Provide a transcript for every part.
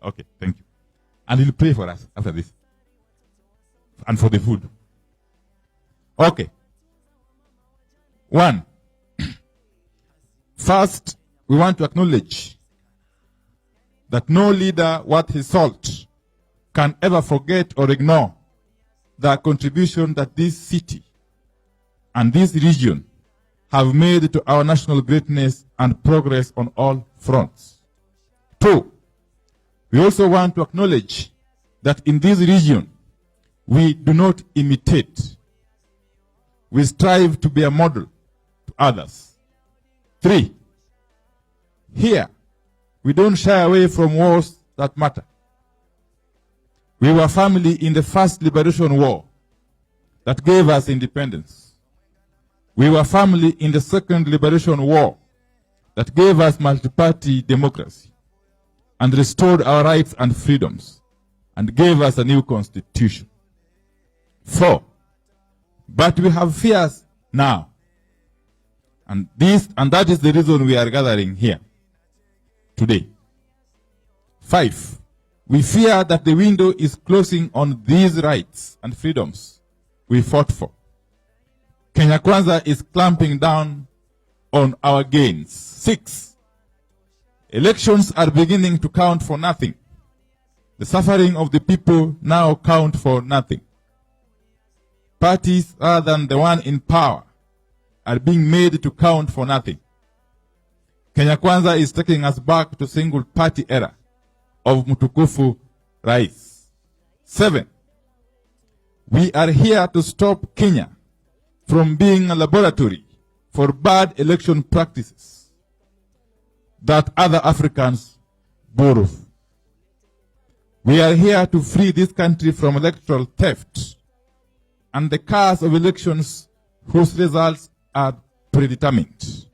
Okay, thank you. And he'll pray for us after this. And for the food. Okay. 1. First, we want to acknowledge that no leader worth his salt can ever forget or ignore the contribution that this city and this region have made to our national greatness and progress on all fronts. 2, we also want to acknowledge that in this region, we do not imitate. We strive to be a model to others. 3, here, we don't shy away from wars that matter. We were family in the first liberation war that gave us independence. We were family in the second liberation war that gave us multi-party democracy and restored our rights and freedoms and gave us a new constitution. 4, but we have fears now. And that is the reason we are gathering here today. 5, we fear that the window is closing on these rights and freedoms we fought for. Kenya Kwanza is clamping down on our gains. 6, elections are beginning to count for nothing. The suffering of the people now count for nothing. Parties other than the one in power are being made to count for nothing. Kenya Kwanza is taking us back to single party era of Mtukufu Rais. 7, we are here to stop Kenya from being a laboratory for bad election practices that other Africans borrow. We are here to free this country from electoral theft and the chaos of elections whose results are predetermined.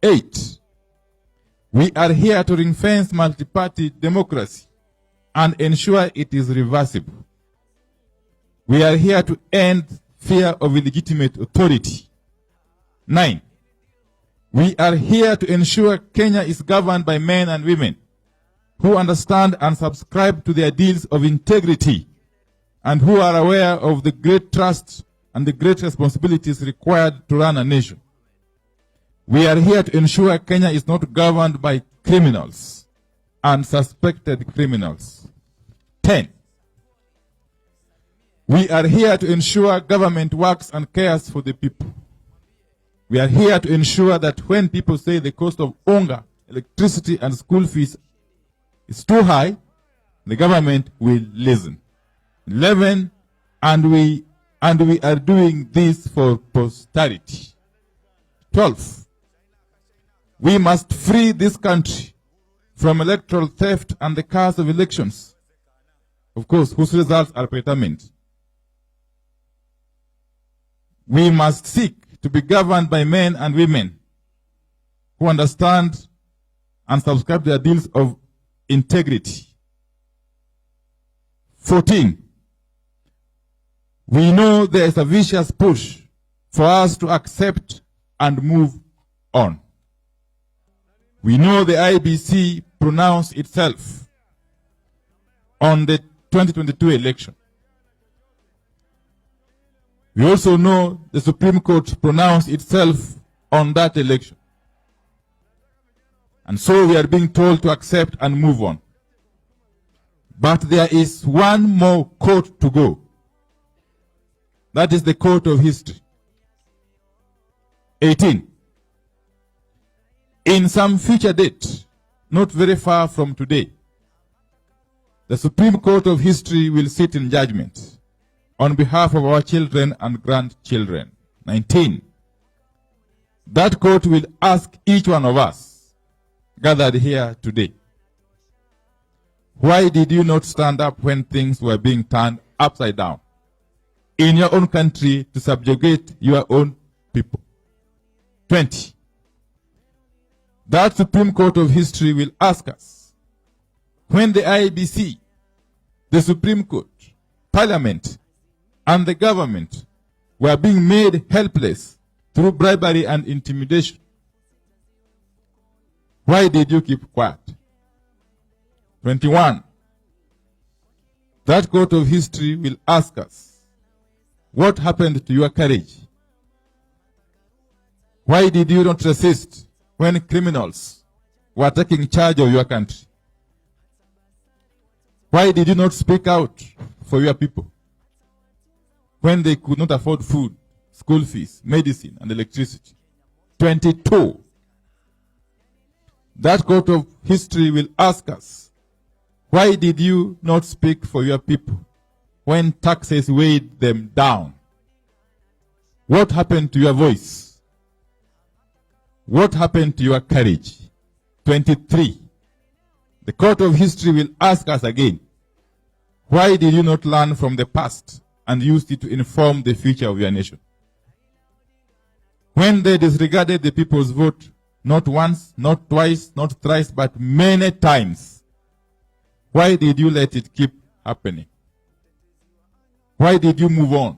8, we are here to ring-fence multi-party democracy and ensure it is reversible. We are here to end fear of illegitimate authority. 9, we are here to ensure Kenya is governed by men and women who understand and subscribe to the ideals of integrity and who are aware of the great trust and the great responsibilities required to run a nation. We are here to ensure Kenya is not governed by criminals and suspected criminals. 10, we are here to ensure government works and cares for the people. We are here to ensure that when people say the cost of unga, electricity, and school fees is too high, the government will listen. 11, and we are doing this for posterity. 12, we must free this country from electoral theft and the chaos of elections, of course, whose results are predetermined. We must seek to be governed by men and women who understand and subscribe to the ideals of integrity. 14, we know there is a vicious push for us to accept and move on. We know the IBC pronounced itself on the 2022 election. We also know the Supreme Court pronounced itself on that election. And so we are being told to accept and move on. But there is one more court to go. That is the court of history. 18. In some future date, not very far from today, the Supreme Court of History will sit in judgment on behalf of our children and grandchildren. 19. That court will ask each one of us gathered here today, why did you not stand up when things were being turned upside down in your own country to subjugate your own people? 20. That Supreme Court of History will ask us, when the IBC, the Supreme Court, Parliament, and the government were being made helpless through bribery and intimidation, why did you keep quiet? 21. That court of history will ask us, what happened to your courage? Why did you not resist when criminals were taking charge of your country? Why did you not speak out for your people when they could not afford food, school fees, medicine, and electricity? 22. That court of history will ask us, why did you not speak for your people when taxes weighed them down? What happened to your voice? What happened to your courage? 23. The court of history will ask us again, why did you not learn from the past and use it to inform the future of your nation? When they disregarded the people's vote, not once, not twice, not thrice, but many times, why did you let it keep happening? Why did you move on,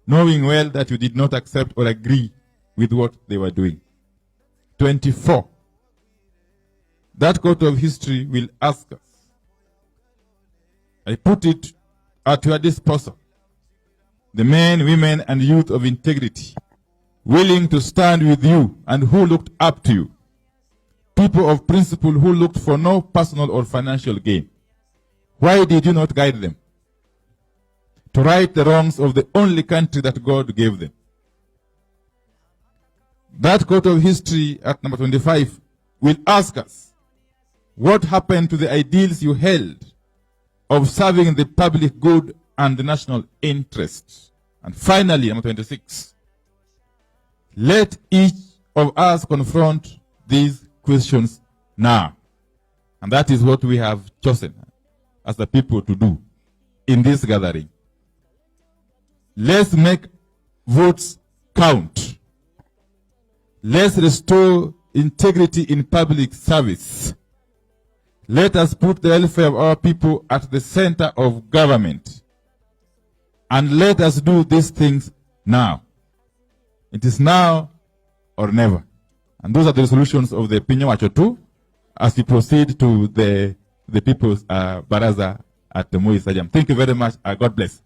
knowing well that you did not accept or agree with what they were doing? 24. That court of history will ask us, I put it at your disposal, the men, women, and youth of integrity, willing to stand with you and who looked up to you, people of principle who looked for no personal or financial gain. Why did you not guide them to right the wrongs of the only country that God gave them? That court of history at number 25 will ask us, what happened to the ideals you held of serving the public good and the national interest? And finally, number 26, let each of us confront these questions now. And that is what we have chosen as the people to do in this gathering. Let's make votes count. Let's restore integrity in public service. Let us put the welfare of our people at the center of government. And let us do these things now. It is now or never. And those are the resolutions of the Pinya Wachotu as we proceed to the People's Baraza at the Moi Stadium. Thank you very much. God bless.